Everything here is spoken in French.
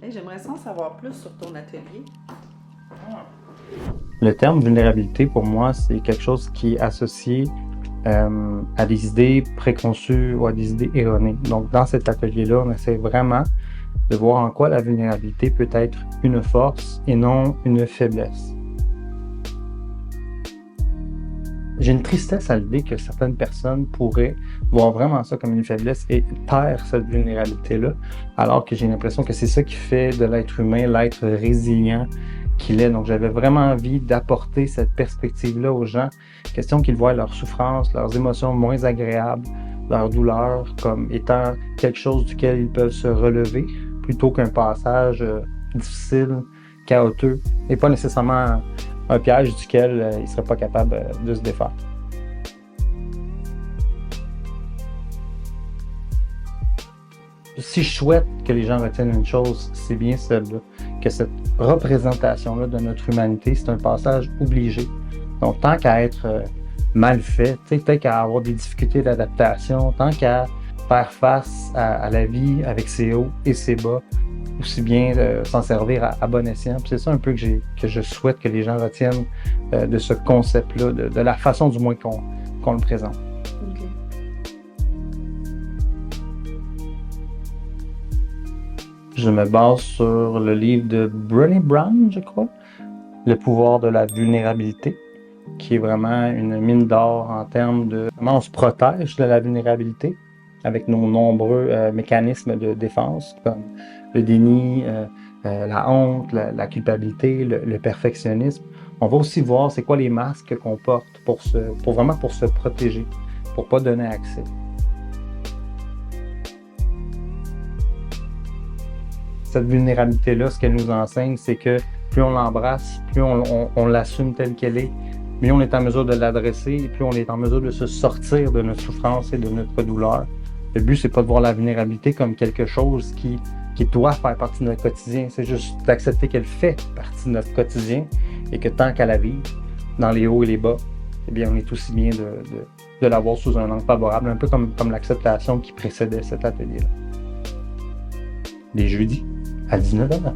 Hey, j'aimerais ça en savoir plus sur ton atelier. Le terme vulnérabilité, pour moi, c'est quelque chose qui est associé à des idées préconçues ou à des idées erronées. Donc, dans cet atelier-là, on essaie vraiment de voir en quoi la vulnérabilité peut être une force et non une faiblesse. J'ai une tristesse à l'idée que certaines personnes pourraient voir vraiment ça comme une faiblesse et taire cette vulnérabilité-là, alors que j'ai l'impression que c'est ça qui fait de l'être humain l'être résilient qu'il est. Donc, j'avais vraiment envie d'apporter cette perspective-là aux gens, question qu'ils voient leurs souffrances, leurs émotions moins agréables, leurs douleurs comme étant quelque chose duquel ils peuvent se relever, plutôt qu'un passage difficile, chaotique, et pas nécessairement un piège duquel ils ne seraient pas capables de se défaire. Si je souhaite que les gens retiennent une chose, c'est bien celle-là, que cette représentation-là de notre humanité, c'est un passage obligé. Donc, tant qu'à être mal fait, tant qu'à avoir des difficultés d'adaptation, tant qu'à faire face à la vie avec ses hauts et ses bas, aussi bien s'en servir à bon escient. Puis c'est ça un peu que je souhaite que les gens retiennent de ce concept-là, de la façon du moins qu'on le présente. OK. Je me base sur le livre de Brené Brown, je crois, Le pouvoir de la vulnérabilité, qui est vraiment une mine d'or en termes de comment on se protège de la vulnérabilité avec nos nombreux mécanismes de défense, comme le déni, la honte, la culpabilité, le perfectionnisme. On va aussi voir c'est quoi les masques qu'on porte pour vraiment pour se protéger, pour pas donner accès. Cette vulnérabilité-là, ce qu'elle nous enseigne, c'est que plus on l'embrasse, plus on l'assume telle qu'elle est, mieux on est en mesure de l'adresser et plus on est en mesure de se sortir de notre souffrance et de notre douleur. Le but, c'est pas de voir la vulnérabilité comme quelque chose qui doit faire partie de notre quotidien. C'est juste d'accepter qu'elle fait partie de notre quotidien et que tant qu'à la vivre, dans les hauts et les bas, eh bien, on est aussi bien de l'avoir sous un angle favorable, un peu comme l'acceptation qui précédait cet atelier-là. Les jeudis à 19h.